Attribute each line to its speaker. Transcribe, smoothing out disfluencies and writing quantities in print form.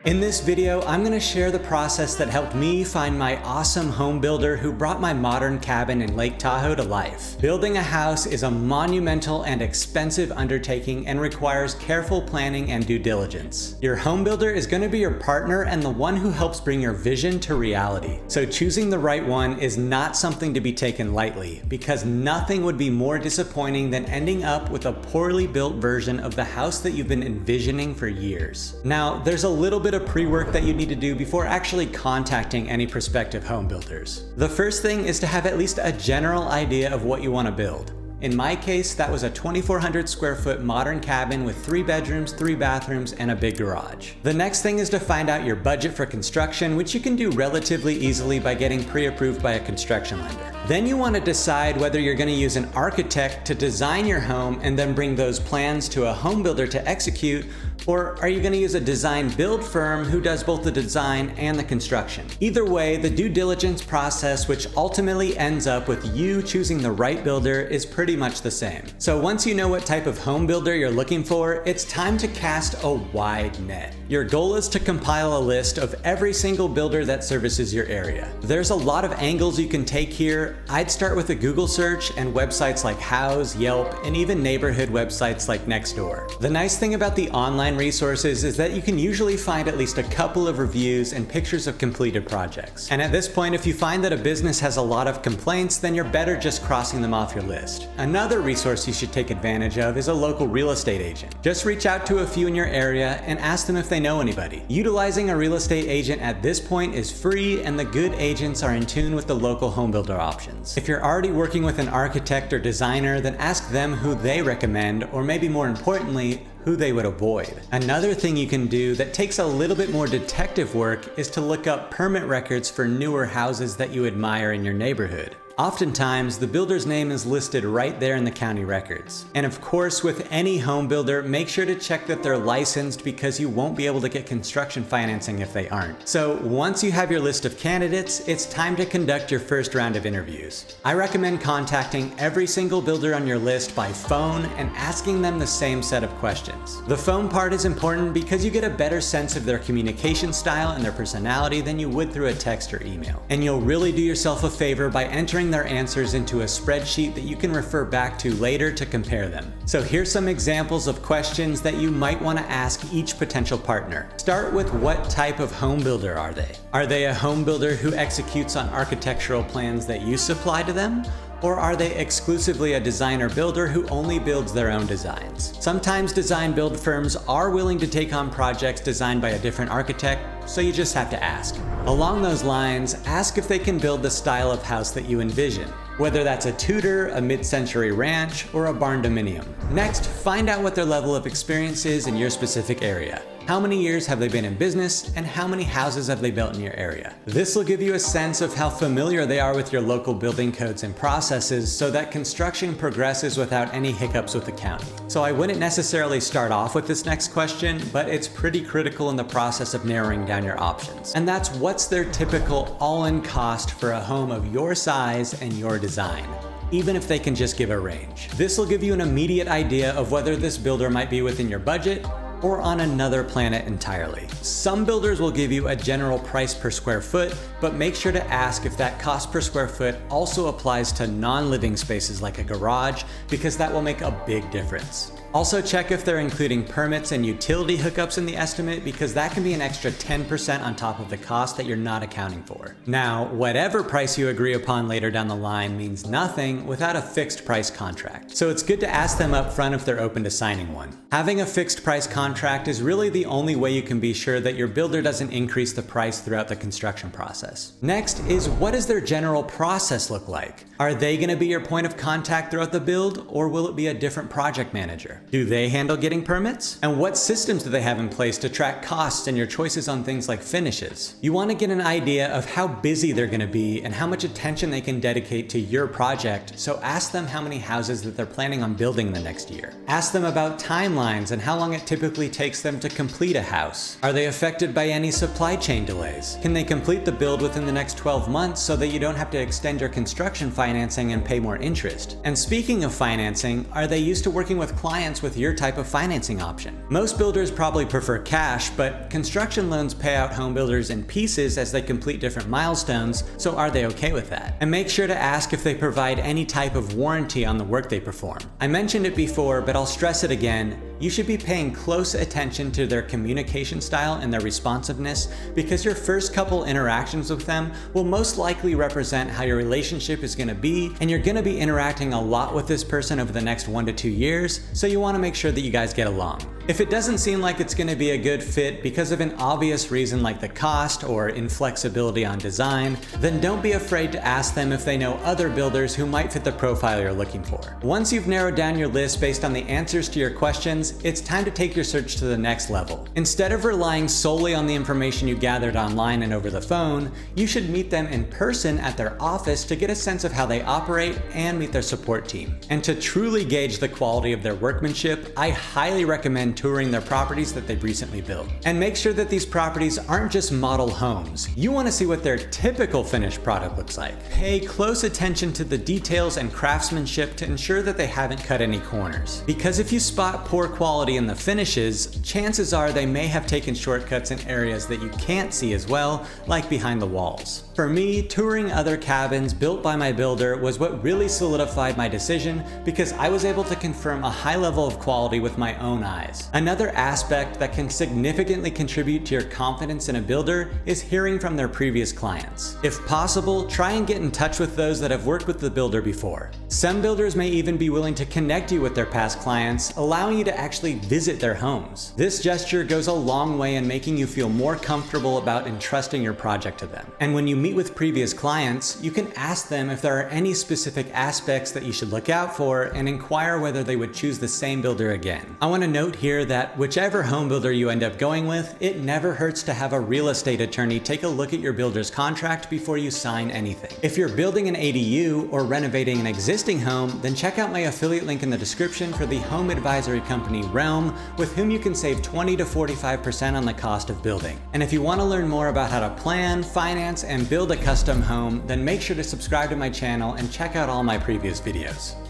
Speaker 1: In this video, I'm going to share the process that helped me find my awesome home builder who brought my modern cabin in Lake Tahoe to life. Building a house is a monumental and expensive undertaking and requires careful planning and due diligence. Your home builder is going to be your partner and the one who helps bring your vision to reality. So choosing the right one is not something to be taken lightly, because nothing would be more disappointing than ending up with a poorly built version of the house that you've been envisioning for years. Now, there's a little bit of pre-work that you need to do before actually contacting any prospective home builders. The first thing is to have at least a general idea of what you want to build. In my case, that was a 2,400 square foot modern cabin with 3 bedrooms, 3 bathrooms, and a big garage. The next thing is to find out your budget for construction, which you can do relatively easily by getting pre-approved by a construction lender. Then you want to decide whether you're going to use an architect to design your home and then bring those plans to a home builder to execute, or are you going to use a design build firm who does both the design and the construction? Either way, the due diligence process, which ultimately ends up with you choosing the right builder, is pretty much the same. So once you know what type of home builder you're looking for, it's time to cast a wide net. Your goal is to compile a list of every single builder that services your area. There's a lot of angles you can take here. I'd start with a Google search and websites like Houzz, Yelp, and even neighborhood websites like Nextdoor. The nice thing about the online resources is that you can usually find at least a couple of reviews and pictures of completed projects. And at this point, if you find that a business has a lot of complaints, then you're better just crossing them off your list. Another resource you should take advantage of is a local real estate agent. Just reach out to a few in your area and ask them if they know anybody. Utilizing a real estate agent at this point is free, and the good agents are in tune with the local home builder options. If you're already working with an architect or designer, then ask them who they recommend, or maybe more importantly, who they would avoid. Another thing you can do that takes a little bit more detective work is to look up permit records for newer houses that you admire in your neighborhood. Oftentimes, the builder's name is listed right there in the county records. And of course, with any home builder, make sure to check that they're licensed, because you won't be able to get construction financing if they aren't. So once you have your list of candidates, it's time to conduct your first round of interviews. I recommend contacting every single builder on your list by phone and asking them the same set of questions. The phone part is important because you get a better sense of their communication style and their personality than you would through a text or email. And you'll really do yourself a favor by entering their answers into a spreadsheet that you can refer back to later to compare them. So here's some examples of questions that you might want to ask each potential partner. Start with, what type of home builder are they? Are they a home builder who executes on architectural plans that you supply to them? Or are they exclusively a designer builder who only builds their own designs? Sometimes design build firms are willing to take on projects designed by a different architect, so you just have to ask. Along those lines, ask if they can build the style of house that you envision, whether that's a Tudor, a mid-century ranch, or a barn dominium. Next, find out what their level of experience is in your specific area. How many years have they been in business, and how many houses have they built in your area? This will give you a sense of how familiar they are with your local building codes and processes, so that construction progresses without any hiccups with the county. So I wouldn't necessarily start off with this next question, but it's pretty critical in the process of narrowing down your options. And that's, what's their typical all-in cost for a home of your size and your design, even if they can just give a range. This will give you an immediate idea of whether this builder might be within your budget or on another planet entirely. Some builders will give you a general price per square foot, but make sure to ask if that cost per square foot also applies to non-living spaces like a garage, because that will make a big difference. Also check if they're including permits and utility hookups in the estimate, because that can be an extra 10% on top of the cost that you're not accounting for. Now, whatever price you agree upon later down the line means nothing without a fixed price contract. So it's good to ask them up front if they're open to signing one. Having a fixed price contract is really the only way you can be sure that your builder doesn't increase the price throughout the construction process. Next is, what does their general process look like? Are they going to be your point of contact throughout the build, or will it be a different project manager? Do they handle getting permits? And what systems do they have in place to track costs and your choices on things like finishes? You want to get an idea of how busy they're going to be and how much attention they can dedicate to your project, so ask them how many houses that they're planning on building in the next year. Ask them about timelines and how long it typically takes them to complete a house. Are they affected by any supply chain delays? Can they complete the build within the next 12 months so that you don't have to extend your construction financing and pay more interest? And speaking of financing, are they used to working with clients clients with your type of financing option. Most builders probably prefer cash, but construction loans pay out home builders in pieces as they complete different milestones, so are they okay with that? And make sure to ask if they provide any type of warranty on the work they perform. I mentioned it before, but I'll stress it again. You should be paying close attention to their communication style and their responsiveness, because your first couple interactions with them will most likely represent how your relationship is going to be, and you're going to be interacting a lot with this person over the next 1 to 2 years, so you want to make sure that you guys get along. If it doesn't seem like it's going to be a good fit because of an obvious reason like the cost or inflexibility on design, then don't be afraid to ask them if they know other builders who might fit the profile you're looking for. Once you've narrowed down your list based on the answers to your questions, it's time to take your search to the next level. Instead of relying solely on the information you gathered online and over the phone, you should meet them in person at their office to get a sense of how they operate and meet their support team. And to truly gauge the quality of their workmanship, I highly recommend touring their properties that they've recently built. And make sure that these properties aren't just model homes. You want to see what their typical finished product looks like. Pay close attention to the details and craftsmanship to ensure that they haven't cut any corners. Because if you spot poor quality in the finishes, chances are they may have taken shortcuts in areas that you can't see as well, like behind the walls. For me, touring other cabins built by my builder was what really solidified my decision, because I was able to confirm a high level of quality with my own eyes. Another aspect that can significantly contribute to your confidence in a builder is hearing from their previous clients. If possible, try and get in touch with those that have worked with the builder before. Some builders may even be willing to connect you with their past clients, allowing you to actually visit their homes. This gesture goes a long way in making you feel more comfortable about entrusting your project to them. And when you meet with previous clients, you can ask them if there are any specific aspects that you should look out for and inquire whether they would choose the same builder again. I want to note here that whichever home builder you end up going with, it never hurts to have a real estate attorney take a look at your builder's contract before you sign anything. If you're building an ADU or renovating an existing home, then check out my affiliate link in the description for the home advisory company Realm, with whom you can save 20 to 45% on the cost of building. And if you want to learn more about how to plan, finance, and build a custom home, then make sure to subscribe to my channel and check out all my previous videos.